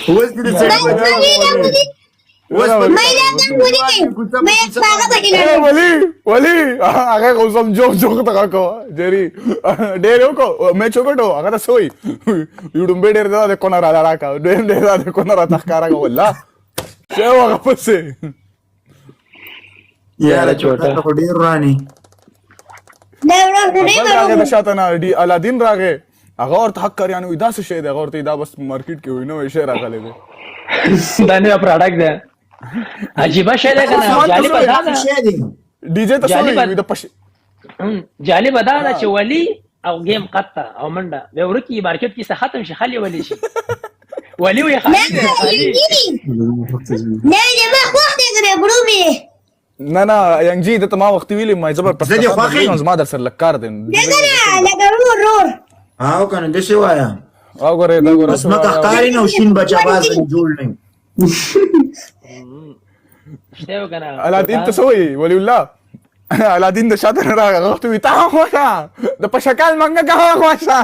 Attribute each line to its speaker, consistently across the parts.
Speaker 1: اوس دې سړی اوس
Speaker 2: ولی هغه اوسم جو ته کو جری ډېر یو کو مې چوکټو هغه ته سوی یوډم به ډېر دا کو نه را راکا ډېر دا کو نه را تخکارا کو والله څه هغه پسې
Speaker 1: یاره چوټا ته ډېر رانی
Speaker 3: دا
Speaker 2: د شاته نه دی الادین راغې هغه ورته حق کریانو دا څه شی دی هغه ورته دا بس مارکیټ کې وي نو شی راغلی دی
Speaker 4: دا نه پروډکټ دی عجیبه شی دی کنه جالب ده
Speaker 2: ډي جے ته سوي د پښ
Speaker 4: جالب ده چې ولی او گیم قطه او منډه به ورکی مارکیټ کې څه ختم شي خالي ولی شي ولی وي خالي
Speaker 3: نه ما وخت غره برومي
Speaker 2: نه نه ینګ جی د تمام وخت ویلې ما زبر پښتو زما در سره لکار دین
Speaker 3: لکه رور
Speaker 1: او کنه د څه وایا
Speaker 2: او غره دا غره
Speaker 1: بس ما کاري نو شین بچا باز جوړ نه
Speaker 4: شته وکنه
Speaker 2: الادین ته سوي ولی الله الادین د شاته راغی وخت وی تا خوښه د پښکال منګه کا خوښه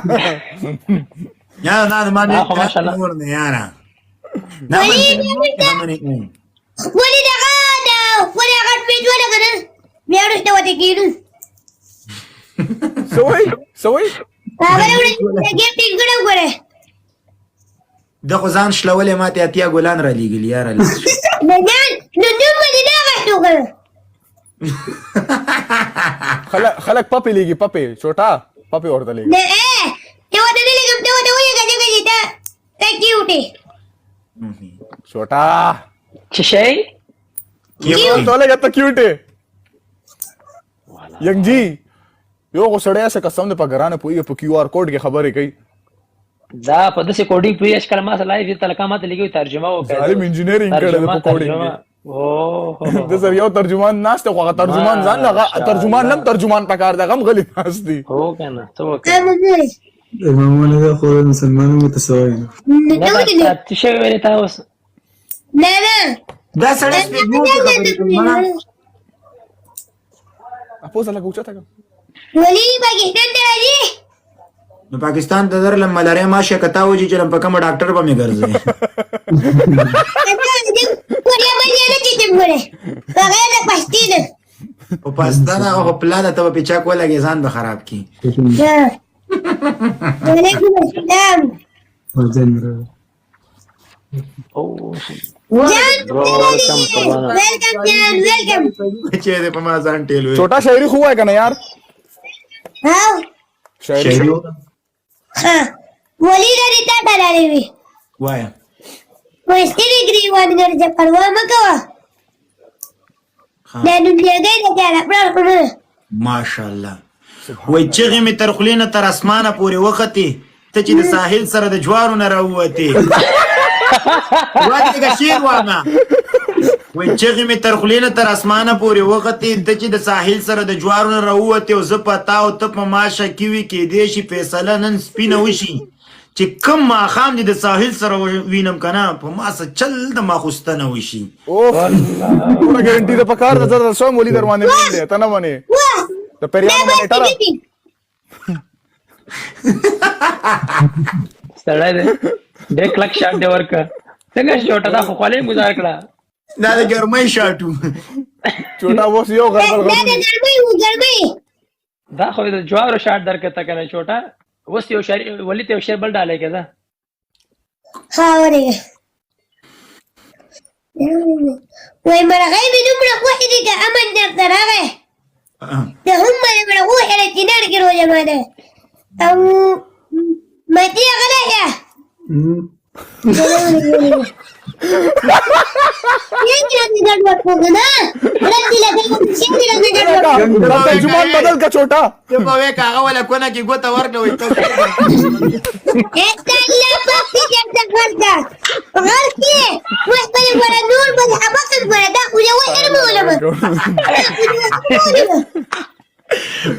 Speaker 1: یا نه ما نه نور نه یاره نه
Speaker 3: ولې دغه ولې هغه پیج ولا کنه بیا ورته وته کیدو
Speaker 2: سوي
Speaker 3: هغه ورته گیم ټیک کړو غره
Speaker 1: د خزان شلولې ماته اتیا ګلان را لېګل یاره
Speaker 3: نه نو مې دا غوښتو غره
Speaker 2: خلک پپی لګي پپی چوټا پپی ورته لګي
Speaker 3: نه ته وته لګم ته وته وې غږی ته کیوټي
Speaker 2: چوټا
Speaker 4: چې شي
Speaker 2: ته لګه ته کیوټه ینګ جی یو غسړیا څه قسم د پګرانه پوي په کیو آر کوډ کې خبرې کوي
Speaker 4: دا په داسې کوډینګ پوي اشکال ما سره لایو تلکامات لګي ترجمه وکړه
Speaker 2: ظالم انجینیرینګ کړه په کوډینګ د زر یو ترجمان ناشته خو ترجمان ځان لغه ترجمان لم ترجمان پکار دا غم غلی ناس دي
Speaker 4: هو کنه تو
Speaker 5: امامونه دا خو مسلمانانو متساوي
Speaker 4: نه څه شی ویل تاسو
Speaker 3: نه
Speaker 1: دا سړی سپېږمو کې خبرې کوي
Speaker 2: اپوزه لا ګوچا تا
Speaker 3: ولی پاکستان ته راځي
Speaker 1: نو پاکستان ته درلم ملاریا ماشه کتا وږي چې په کوم ډاکټر به مې ګرځي
Speaker 3: کوریه باندې نه چیتم غره هغه د پښتین
Speaker 1: او پاکستان هغه پلان ته په چا کولګي ځان به خراب کی
Speaker 3: وعلیکم السلام
Speaker 4: او
Speaker 3: جان ویلکم جان ویلکم
Speaker 1: چې دې په ما ځان ټیلو
Speaker 2: छोटा शायरी हुआ है क्या यार
Speaker 3: ها
Speaker 2: शायरी
Speaker 3: ها ولی درته ډالې وي
Speaker 1: وایا
Speaker 3: وستې ګریوان ګرځه پروا مکوا دا دنیا دې نه راپړل
Speaker 1: ماشاءالله وای چې می تر خلینه تر اسمانه پورې وختي ته چې د ساحل سره د جوارو نه راووتې واته شیر وانه وای چې می تر خلینه تر اسمانه پورې وختي ته چې د ساحل سره د جوارو نه راووتې او زه پتا او ته په ماشه کیوي کې دې شي فیصله نن سپینه وشي چې کم ماخام دې د ساحل سره وینم کنه په ماسه چل د ماخستنه وشي
Speaker 2: اوف پورا ګارانټي د پکار د زړه سو مولي دروانه نه دی ته نه منی ته پریانو باندې ټره
Speaker 4: سړی دې ډېر کلک شاټ دی ورکه څنګه شوټه دا خو خالي گزار کړه
Speaker 1: دا د ګرمۍ شاټو
Speaker 2: छोटा वो सीओ
Speaker 3: دا ګرمۍ
Speaker 4: دا خو د جوارو شاټ درکته کنه چوټا وس یو شری ولی ته شر بل ډالې کړه
Speaker 3: ها ورګه وای مرغې به دومره خوښې دي که امن درته راغی د هم مې غوښې له چینار کې روزه ماده او ماتې غلا یا
Speaker 2: तर्जुमान बदल का छोटा
Speaker 1: ته په وې کاغه ولا کونه کې ګوته ورکړه وې ته
Speaker 3: استلا پاتې جنته ورته ورته وې په ور نور بل حبقت ور دا خو یو هرمو ولا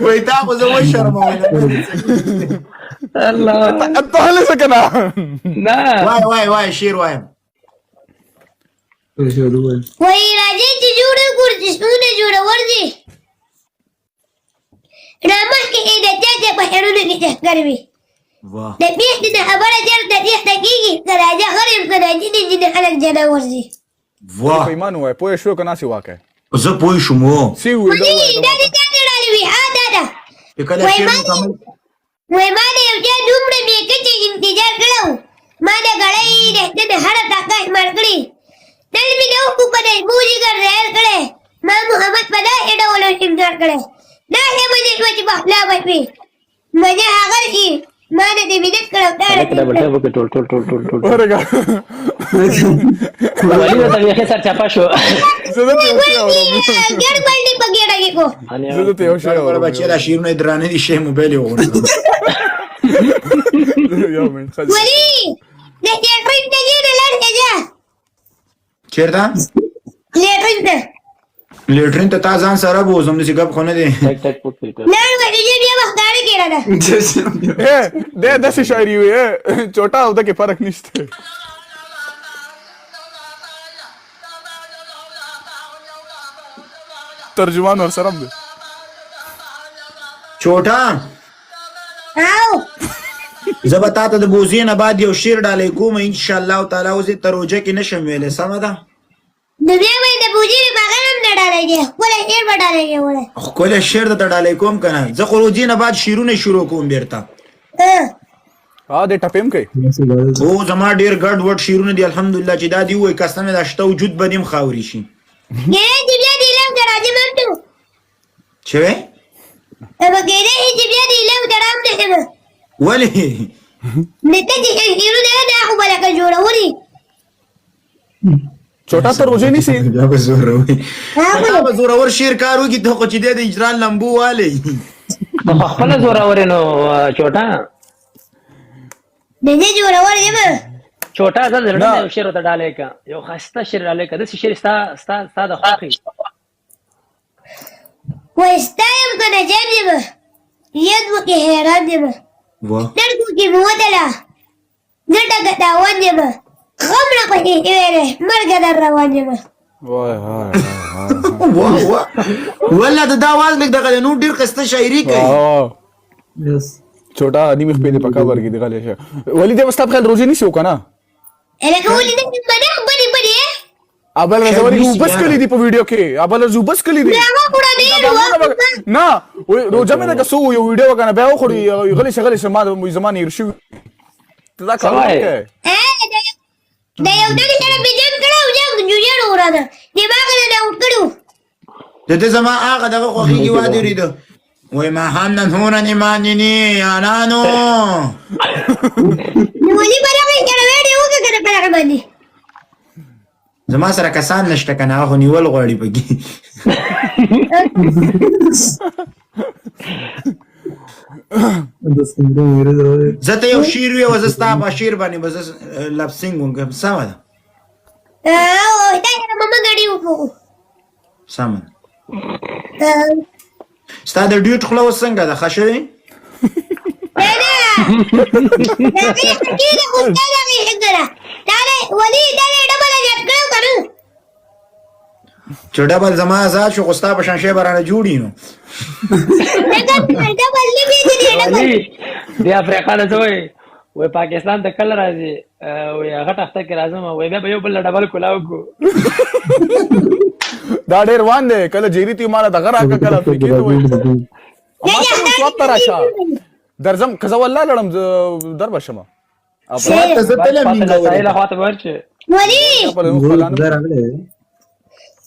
Speaker 1: وې تا خو زه وې شرموله
Speaker 4: الله
Speaker 2: انت هل سكنا
Speaker 4: نه
Speaker 1: وای شیر وایم
Speaker 3: وای راځي چې جوړه ګورځي ستونه جوړه ورځي رامه کې د چا په هرونه کې کې چکر وي
Speaker 1: واه
Speaker 3: د پیښې نه خبره چېرته تېښته کېږي که راجا غر یم که راجینې ځینې خلک جلا ورځي
Speaker 1: واه
Speaker 2: پیمان وای پوه شو که ناسې واقع
Speaker 1: زه پوه شوم و
Speaker 2: سی وي
Speaker 3: ولې دا دې چا تړلې وي دا ده
Speaker 1: چې کله شعر مکمل
Speaker 3: وای ما د یو چا دومره بېکچې انتظار کړی و ما د ګړۍ رښتې د هره طاقت مړ کړي تل مې د اوښکو په دایموزي ګرځایل کړی ما محمد په داسې ډول ټینګار کړی داسې مزه شوه چې پخلا بشوي مزه هغه شي ما د دې مینت کړی او تا
Speaker 4: کله بټه وکړه ټول ټول ټول ټول ټول
Speaker 2: ورګه
Speaker 4: ولي د طبيعي سر چاپا شو
Speaker 2: زه ته یو شی اورم
Speaker 3: ګر باندې په ګېډه کې کو
Speaker 2: زه ته یو شی
Speaker 1: بڑا
Speaker 2: اورم
Speaker 1: بچی دا شیرونه درانه دي شی موبایل یې وغورځاوه
Speaker 2: یو منټ خځه
Speaker 3: ولي د لیټرین ته ځې نه لاړ شه ځه
Speaker 1: چیرته
Speaker 3: لیټرین ته
Speaker 1: لیټرین ته تا ځان سره بوزم داسې ګپ خو نه دی
Speaker 4: ټک ټک پوکټ
Speaker 3: لاړ به چې بیا وخت داړه کېږه ده
Speaker 2: اے دې داسې شاعري وي چوټا او دغه فرق نشته ترجمان ور سره دی
Speaker 1: چوټا
Speaker 3: او
Speaker 1: زه به تا ته د بوزي نه بعد یو شعر ډالۍ کوم ان شاء الله تعالی اوس یې تر روژه کې نشم ویلی سمه ده
Speaker 3: د بیا به د بوجي بغیر هم نه ډالۍ دی ښکلی شعر به ډالۍ کې وړی
Speaker 1: ښکلی شعر درته ډالۍ کوم که نه زه خو روژې نه بعد شعرونه شروع کوم بیرته
Speaker 2: دې ټپیم کوي
Speaker 1: هو زما ډېر ګډ وډ شعرونه دي الحمدلله چې دا دي ووایي که څه نه دا شته وجود به دې هم خاورې شي
Speaker 3: کېدای چې بیا د علم ته راځم هم تو
Speaker 1: چې وی
Speaker 3: به کېدای شي چې بیا د علم ته رام نه شم
Speaker 1: ولې
Speaker 3: نه ته چې شعرونه دا خو به لکه جوړولي
Speaker 2: چوټا ته روزه نیسي
Speaker 1: دا به زورور دا به زورور شعر کار وکړي ته خو چې دی د اجران لمبو والی
Speaker 4: خپل زوراور نو چوټا
Speaker 3: د دې جوړول یم
Speaker 4: چوټا زړه یو شعر ته ډالې کا یو خسته شعر ډالې کا د شعر ستا د خوخي
Speaker 3: وستایم که نجم یم ید مو کې حیران یم
Speaker 1: واه
Speaker 3: سترګو کې مو وتله ګټه ګټاون یم غم نه پکې شوی دی مرګه در روان یم
Speaker 2: وای
Speaker 1: واه واه ولا د دا आवाज لګ دغه نو ډیر قسته شاعري کوي
Speaker 5: Yes.
Speaker 2: چوټا نیمه په دې پکا ورګي دی غلې شه ولی دې مستاب خل روزي نیسو کنه
Speaker 3: الکه ولې دې باندې بډې بډې
Speaker 2: ابل زوري بس کلی دی په ویډیو کې ابل زو بس کلی دی
Speaker 3: هغه پورا دی
Speaker 2: نه روزه مې دا سو یو ویډیو کنه به خوري غلې شغلې سما د زمانه يرشي دا کار وکړه
Speaker 3: دا یو دغه سره بجن کړو جنگ جوړ وراده دماغ نه دا وکړو
Speaker 1: د دې زما هغه دغه خوخي واده ریدو وای ما هم نن هونه مانینی انانو
Speaker 3: ولې برابر کړه ویډیو وکړه په باندې
Speaker 1: زما سره کسان نشته کنه هغه نیول غواړي پکې زه ته یو شعر وی وزستا په شعر باندې بس لپسینګ وکم سم ده
Speaker 3: او دا ماما غړي وکړو
Speaker 1: سم ستا د ډیوټ خلا وسنګه ده خښوي چې ډبل زما آزاد شو خو ستا په شان شی برانه جوړي نو
Speaker 4: دی افریقا نه وای وای پاکستان ته کله راځي وای هغه تخته کې راځم وای بیا به یو بل ډبل کولاو کو
Speaker 2: دا ډېر وان دی کله جیری تی مال دغه راکا کله فکر وای ما ته سوات راشه درځم کزه والله لړم در بشم
Speaker 1: سوات ته تل منګو
Speaker 4: سایله خواته ورچه
Speaker 3: ولی
Speaker 5: راغله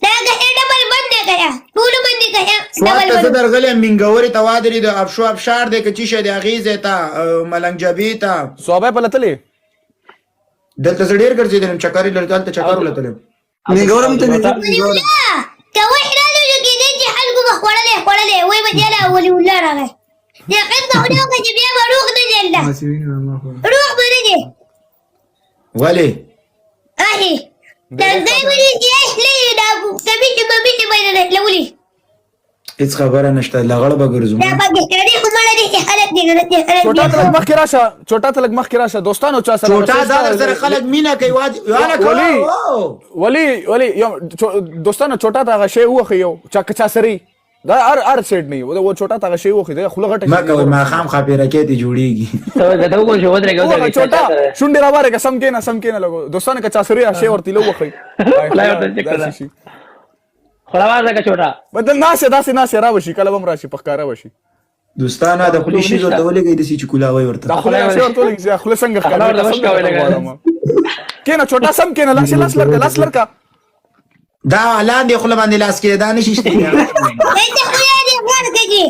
Speaker 3: دا ډبل باندې کیا ټول باندې کیا
Speaker 1: سوات ته درغلې منګوري ته وادري د ابشو ابشار د کچې شه د اغیزه ته ملنګ جبی ته
Speaker 2: صوبه پلتلې
Speaker 1: دلته ډېر ګرځیدل چکرې لرته ته چکر ولته
Speaker 5: منګورم ته
Speaker 3: کوي حلالو کې دې چې حلقو بخوړلې وای بجلا ولي ولا راغی دا قد هو چې بیا روح نه جلدا روح باندې دي
Speaker 1: ولی
Speaker 3: اهي دا زي ولي چې اهلي دا کبي چې مبي باندې لولي
Speaker 1: هیڅ خبره نشته لغړ به ګرځم
Speaker 3: دا پاکستاني کومړه دي حالت دي
Speaker 2: چوټا تلک مخ راشه چوټا تلک مخ راشه دوستانو چا سره
Speaker 1: چوټا دا سره خلک مینا کوي
Speaker 2: ولی یو دوستانو چوټا دا شی وخه یو چا سری دا ار سیټ نه و छोटा تا شی وخت دا خله غټه
Speaker 1: ما کوي ما خام خاپیره کې ته جوړیږي
Speaker 4: ته دا وګورې ودرېږه
Speaker 2: छोटा شونډه راواره که سم کې نه لګو دوستانه که چا سره شی ورته لو وخی
Speaker 4: خلاصه کا چوټا
Speaker 2: بدل ناسه را وشي کله بم راشي پخکارا وشي
Speaker 1: دوستانه د خلی شي ته ولګي د سې چکولا وای ورته
Speaker 2: دا خله شی ورته لګي خله څنګه ښکارا کینه छोटा سم کینه لاس لرکا
Speaker 1: دا لاندې خله باندې لاس کې دا نشي شته
Speaker 3: ته خو یې دې ورکړي